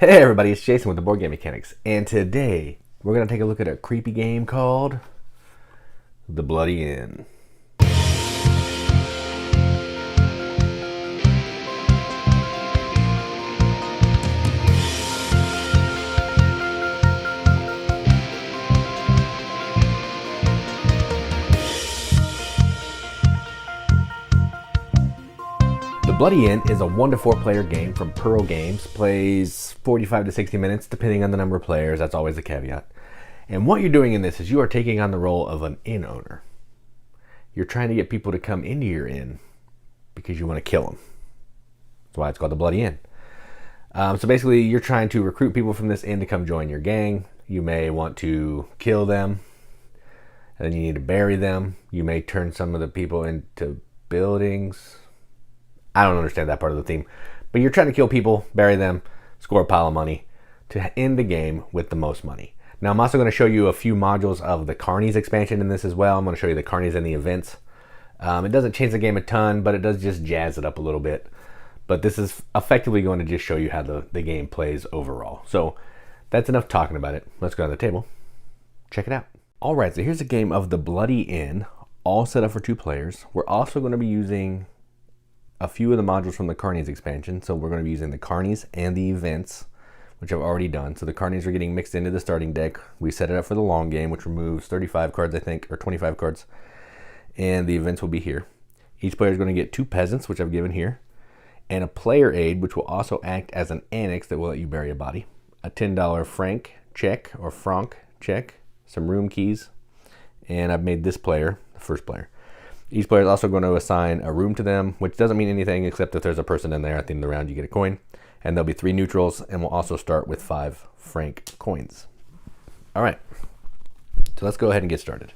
Hey everybody, it's Jason with the Board Game Mechanics, and today we're going to take a look at a creepy game called The Bloody Inn. The Bloody Inn is a 1 to 4 player game from Pearl Games. Plays 45 to 60 minutes depending on the number of players. That's always the caveat. And what you're doing in this is you are taking on the role of an inn owner. You're trying to get people to come into your inn because you want to kill them. That's why it's called the Bloody Inn. So basically you're trying to recruit people from this inn to come join your gang. You may want to kill them, and then you need to bury them. You may turn some of the people into buildings. I don't understand that part of the theme, but you're trying to kill people, bury them, score a pile of money to end the game with the most money. Now I'm also going to show you a few modules of the Carnies expansion in this as well. I'm going to show you the Carnies and the events. It doesn't change the game a ton, but it does just jazz it up a little bit. But this is effectively going to just show you how the game plays overall. So that's enough talking about it. Let's go to the table. Check it out. All right, so here's a game of the Bloody Inn, all set up for 2 players. We're also going to be using a few of the modules from the Carnies expansion. So we're going to be using the Carnies and the events, which I've already done. So the Carnies are getting mixed into the starting deck. We set it up for the long game, which removes 35 cards, I think, or 25 cards. And the events will be here. Each player is going to get 2 peasants, which I've given here, and a player aid, which will also act as an annex that will let you bury a body. A $10 franc check, or franc check, some room keys, and I've made this player, the first player. Each player is also going to assign a room to them, which doesn't mean anything except if there's a person in there at the end of the round, you get a coin. And there'll be 3 neutrals, and we'll also start with 5 franc coins. All right, so let's go ahead and get started.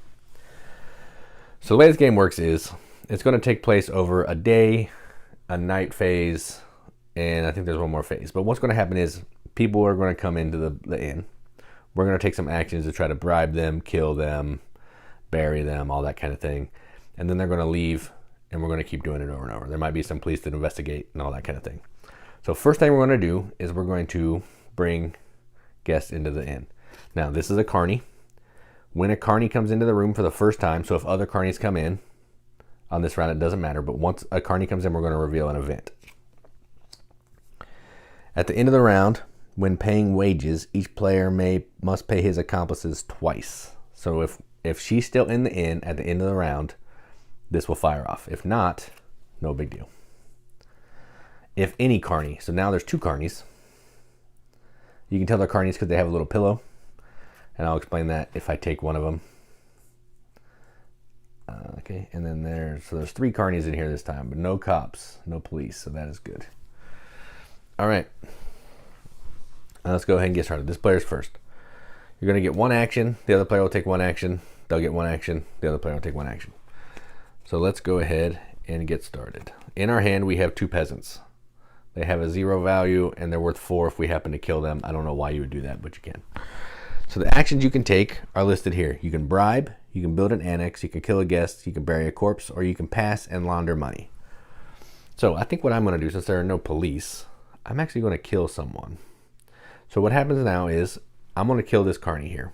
So the way this game works is it's going to take place over a day, a night phase, and I think there's one more phase. But what's going to happen is people are going to come into the inn. We're going to take some actions to try to bribe them, kill them, bury them, all that kind of thing. And then they're going to leave, and we're going to keep doing it over and over. There might be some police that investigate and all that kind of thing. So first thing we're going to do is we're going to bring guests into the inn. Now, this is a carny. When a carny comes into the room for the first time, so if other carnies come in on this round, it doesn't matter, but once a carny comes in, we're going to reveal an event. At the end of the round, when paying wages, each player must pay his accomplices twice. So if she's still in the inn at the end of the round, this will fire off. If not, no big deal. If any carny, so now there's 2 carnies. You can tell they're carnies because they have a little pillow, and I'll explain that if I take one of them. Okay, and then there's 3 carnies in here this time, but no cops, no police, so that is good. All right, now let's go ahead and get started. This player's first. You're going to get 1 action. The other player will take 1 action. They'll get 1 action. The other player will take 1 action. So let's go ahead and get started. In our hand, we have 2 peasants. They have a 0 value, and they're worth 4 if we happen to kill them. I don't know why you would do that, but you can. So the actions you can take are listed here. You can bribe, you can build an annex, you can kill a guest, you can bury a corpse, or you can pass and launder money. So I think what I'm going to do, since there are no police, I'm actually going to kill someone. So what happens now is I'm going to kill this carny here.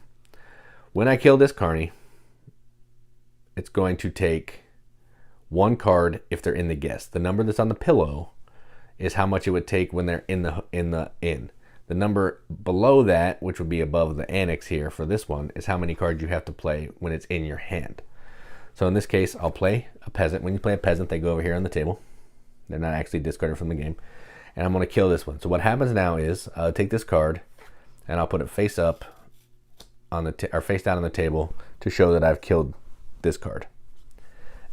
When I kill this carny, it's going to take 1 card if they're in the guest. The number that's on the pillow is how much it would take when they're in the inn. The number below that, which would be above the annex here for this one, is how many cards you have to play when it's in your hand. So in this case, I'll play a peasant. When you play a peasant, they go over here on the table. They're not actually discarded from the game. And I'm going to kill this one. So what happens now is I'll take this card and I'll put it face up on the or face down on the table to show that I've killed this card.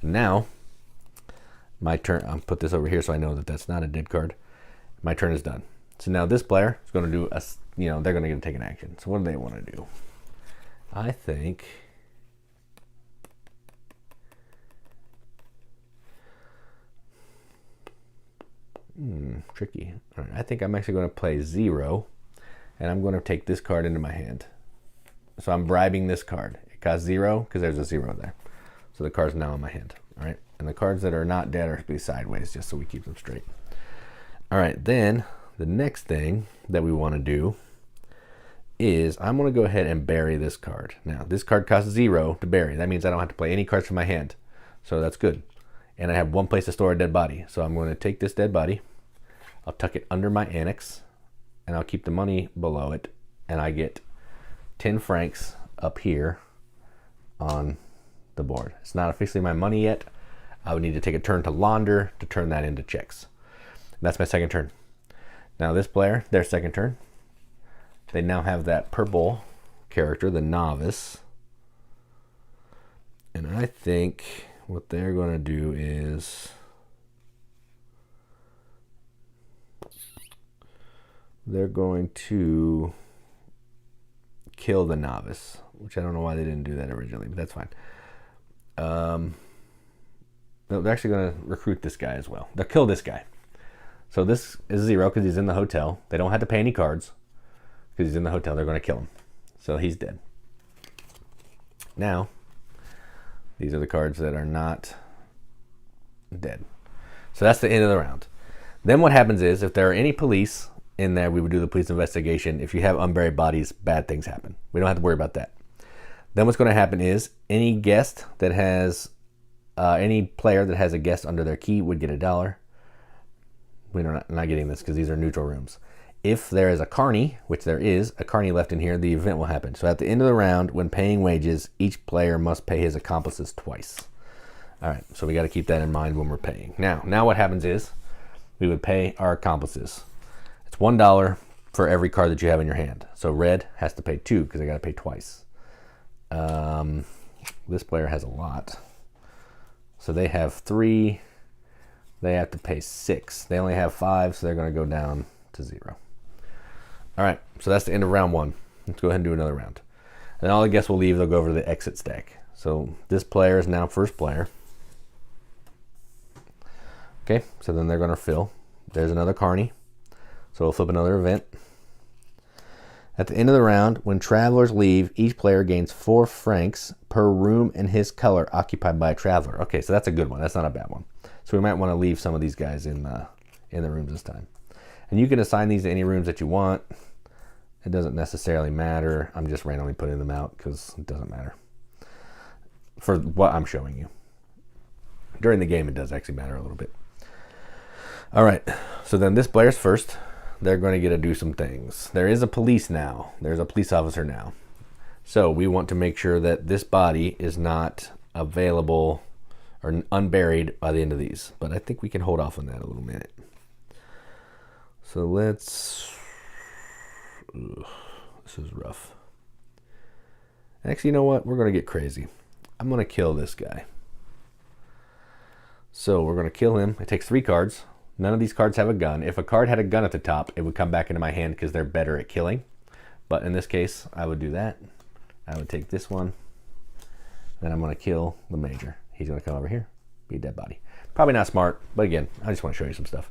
And now my turn. I'll put this over here so I know that that's not a dead card. My turn is done. So now this player is going to do a, they're going to take an action. So what do they want to do? I think tricky. All right, I think I'm actually going to play 0, and I'm going to take this card into my hand. So I'm bribing this card. It costs 0 because there's a 0 there. So the card's now in my hand. All right, and the cards that are not dead are to be sideways just so we keep them straight. All right, then the next thing that we want to do is I'm going to go ahead and bury this card. Now, this card costs 0 to bury. That means I don't have to play any cards from my hand. So that's good. And I have one place to store a dead body. So I'm going to take this dead body. I'll tuck it under my annex. And I'll keep the money below it. And I get 10 francs up here on the board. It's not officially my money yet. I would need to take a turn to launder to turn that into checks. That's my second turn. Now this player, their second turn, they now have that purple character, the novice. And I think what they're going to do is they're going to kill the novice, which I don't know why they didn't do that originally, but that's fine. No, they're actually going to recruit this guy as well. They'll kill this guy. So this is 0 because he's in the hotel. They don't have to pay any cards because he's in the hotel. They're going to kill him. So he's dead. Now, these are the cards that are not dead. So that's the end of the round. Then what happens is if there are any police in there, we would do the police investigation. If you have unburied bodies, bad things happen. We don't have to worry about that. Then what's going to happen is any guest that has, any player that has a guest under their key would get $1. We're not getting this because these are neutral rooms. If there is a carny, which there is a carny left in here, the event will happen. So at the end of the round, when paying wages, each player must pay his accomplices twice. All right, so we got to keep that in mind when we're paying. Now what happens is we would pay our accomplices. It's $1 for every card that you have in your hand. So red has to pay 2 because they got to pay twice. This player has a lot. So they have 3. They have to pay 6. They only have 5, so they're going to go down to 0. All right, so that's the end of round 1. Let's go ahead and do another round. And all the guests will leave. They'll go over to the exit stack. So this player is now first player. Okay, so then they're going to fill. There's another carny. So we'll flip another event. At the end of the round, when travelers leave, each player gains 4 francs per room in his color occupied by a traveler. Okay, so that's a good one. That's not a bad one. So we might want to leave some of these guys in the rooms this time. And you can assign these to any rooms that you want. It doesn't necessarily matter. I'm just randomly putting them out because it doesn't matter for what I'm showing you. During the game, it does actually matter a little bit. All right, so then this player's first. They're going to get to do some things. There is a police now. There's a police officer now. So we want to make sure that this body is not available or unburied by the end of these. But I think we can hold off on that a little minute. So let's... Ugh, this is rough. Actually, you know what? We're going to get crazy. I'm going to kill this guy. So we're going to kill him. It takes 3 cards. None of these cards have a gun. If a card had a gun at the top, it would come back into my hand because they're better at killing. But in this case, I would do that. I would take this one. Then I'm going to kill the major. He's going to come over here, be a dead body. Probably not smart, but again, I just want to show you some stuff.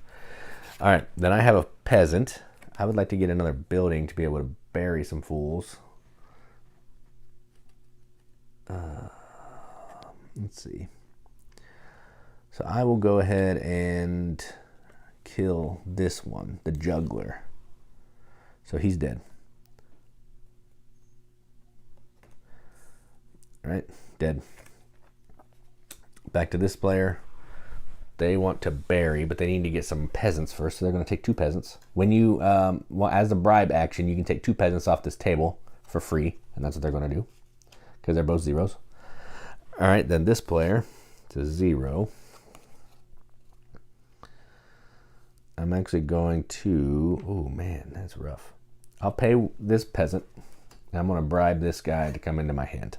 All right, then I have a peasant. I would like to get another building to be able to bury some fools. Let's see. So I will go ahead and kill this one, the juggler. So he's dead. All right, dead. Back to this player. They want to bury, but they need to get some peasants first, so they're going to take 2 peasants. When you, as a bribe action, you can take 2 peasants off this table for free, and that's what they're going to do, because they're both 0s. All right, then this player, it's a 0. I'm actually going to, oh man, that's rough. I'll pay this peasant, and I'm going to bribe this guy to come into my hand.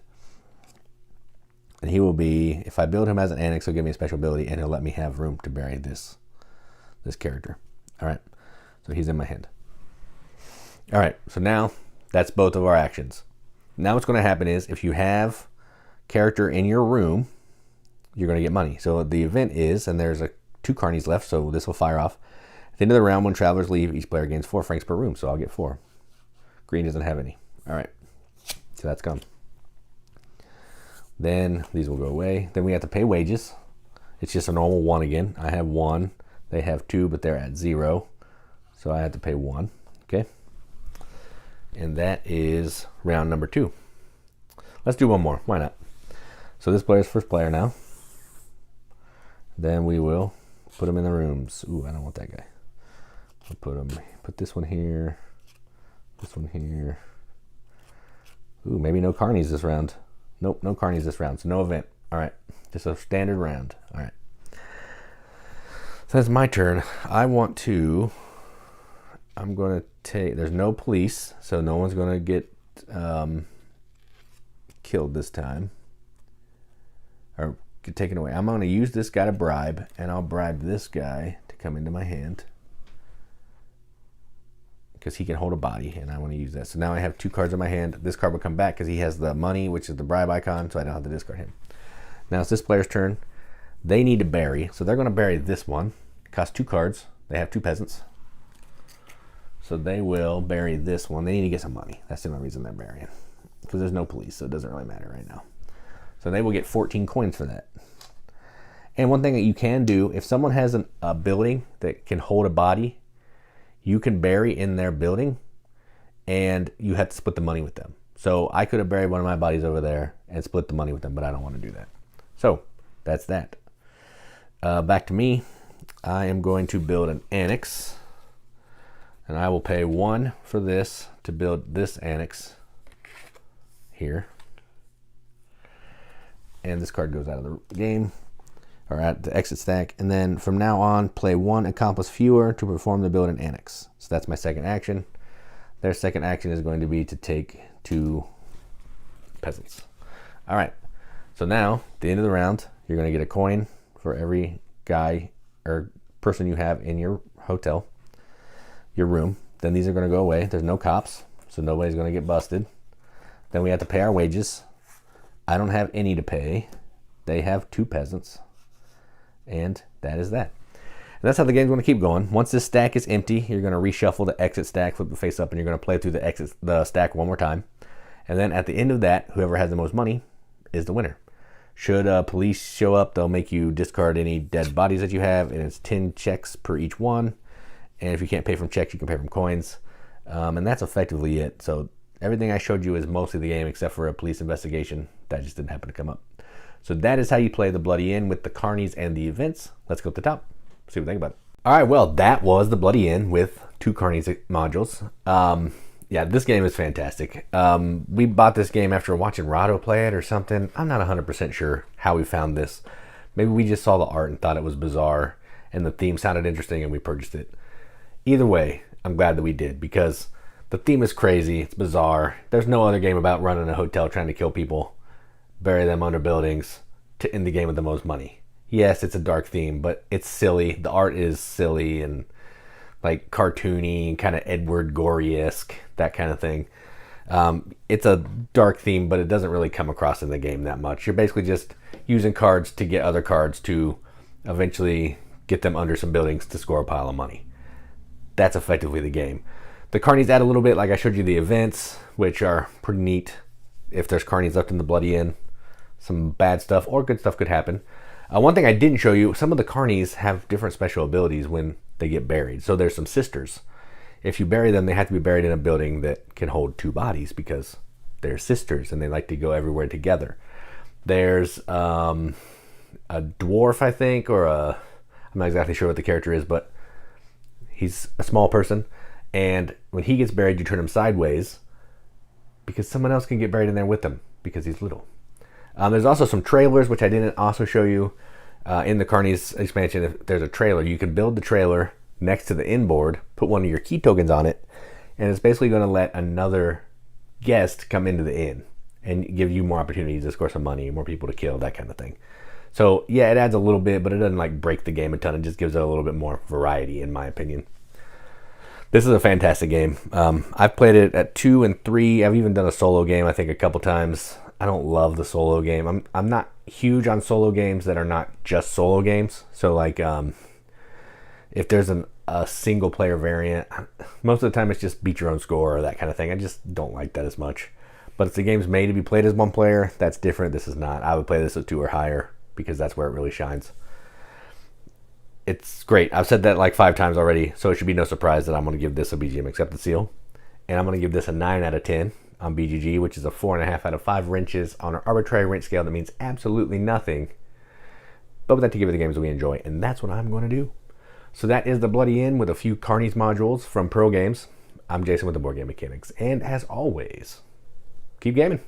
And he will be, if I build him as an annex, he'll give me a special ability, and he'll let me have room to bury this character. All right, so he's in my hand. All right, so now that's both of our actions. Now what's going to happen is if you have character in your room, you're going to get money. So the event is, and there's 2 carnies left, so this will fire off. At the end of the round, when travelers leave, each player gains 4 francs per room, so I'll get 4. Green doesn't have any. All right, so that's gone. Then these will go away. Then we have to pay wages. It's just a normal 1 again. I have 1. They have 2, but they're at 0. So I have to pay 1. Okay. And that is round number 2. Let's do one more. Why not? So this player's first player now. Then we will put him in the rooms. Ooh, I don't want that guy. I'll put this one here. This one here. Ooh, maybe no carnies this round. Nope, no carnies this round. So no event. All right, just a standard round. All right. So that's my turn. I'm going to take, there's no police, so no one's going to get killed this time. Or get taken away. I'm going to use this guy to bribe, and I'll bribe this guy to come into my hand. Because he can hold a body, and I want to use that. So now I have 2 cards in my hand. This card will come back because he has the money, which is the bribe icon, so I don't have to discard him. Now it's this player's turn. They need to bury, so they're going to bury this one. It costs 2 cards. They have 2 peasants. So they will bury this one. They need to get some money. That's the only reason they're burying. Because there's no police, so it doesn't really matter right now. So they will get 14 coins for that. And one thing that you can do, if someone has a building that can hold a body, you can bury in their building, and you have to split the money with them. So I could have buried one of my bodies over there and split the money with them, but I don't want to do that. So that's that. Back to me. I am going to build an annex, and I will pay 1 for this to build this annex here. And this card goes out of the game, or at the exit stack, and then from now on, play 1 accomplice fewer to perform the build an annex. So that's my second action. Their second action is going to be to take 2 peasants. All right, so now, at the end of the round, you're going to get a coin for every guy or person you have in your hotel, your room. Then these are going to go away. There's no cops, so nobody's going to get busted. Then we have to pay our wages. I don't have any to pay. They have 2 peasants. And that is that. And that's how the game's going to keep going. Once this stack is empty, you're going to reshuffle the exit stack, flip the face up, and you're going to play through the stack one more time. And then at the end of that, whoever has the most money is the winner. Should police show up, they'll make you discard any dead bodies that you have, and it's 10 checks per each one. And if you can't pay from checks, you can pay from coins. And that's effectively it. So everything I showed you is mostly the game except for a police investigation. That just didn't happen to come up. So that is how you play the Bloody Inn with the carnies and the events. Let's go to the top, see what we think about it. All right, well, that was the Bloody Inn with 2 carnies modules. Yeah, this game is fantastic. We bought this game after watching Rado play it or something. I'm not 100% sure how we found this. Maybe we just saw the art and thought it was bizarre and the theme sounded interesting and we purchased it. Either way, I'm glad that we did because the theme is crazy. It's bizarre. There's no other game about running a hotel trying to kill people, bury them under buildings to end the game with the most money. Yes, it's a dark theme, but it's silly. The art is silly and like cartoony, kind of Edward Gorey-esque, that kind of thing. It's a dark theme, but it doesn't really come across in the game that much. You're basically just using cards to get other cards to eventually get them under some buildings to score a pile of money. That's effectively the game. The carnies add a little bit, like I showed you the events, which are pretty neat. If there's carnies left in the Bloody Inn, some bad stuff or good stuff could happen. One thing I didn't show you, some of the carnies have different special abilities when they get buried. So there's some sisters. If you bury them, they have to be buried in a building that can hold 2 bodies because they're sisters and they like to go everywhere together. There's a dwarf, I think, or I'm not exactly sure what the character is, but he's a small person. And when he gets buried, you turn him sideways because someone else can get buried in there with him because he's little. There's also some trailers, which I didn't also show you in the Carnies expansion. If there's a trailer, you can build the trailer next to the inn board, put one of your key tokens on it, and it's basically going to let another guest come into the inn and give you more opportunities to score some money, more people to kill, that kind of thing. So yeah, it adds a little bit, but it doesn't like break the game a ton. It just gives it a little bit more variety, in my opinion. This is a fantastic game. I've played it at 2 and 3. I've even done a solo game, I think, a couple times. I don't love the solo game. I'm not huge on solo games that are not just solo games. So like if there's a single player variant, most of the time it's just beat your own score or that kind of thing. I just don't like that as much. But if the game's made to be played as one player, that's different. This is not. I would play this at 2 or higher because that's where it really shines. It's great. I've said that like 5 times already, so it should be no surprise that I'm going to give this a BGM accepted seal. And I'm going to give this a 9 out of 10 on BGG, which is a 4.5 out of 5 wrenches on an arbitrary wrench scale that means absolutely nothing. But we like to give it the games that we enjoy, and that's what I'm going to do. So that is the Bloody End with a few Carnies modules from Pearl Games. I'm Jason with the Board Game Mechanics, and as always, keep gaming.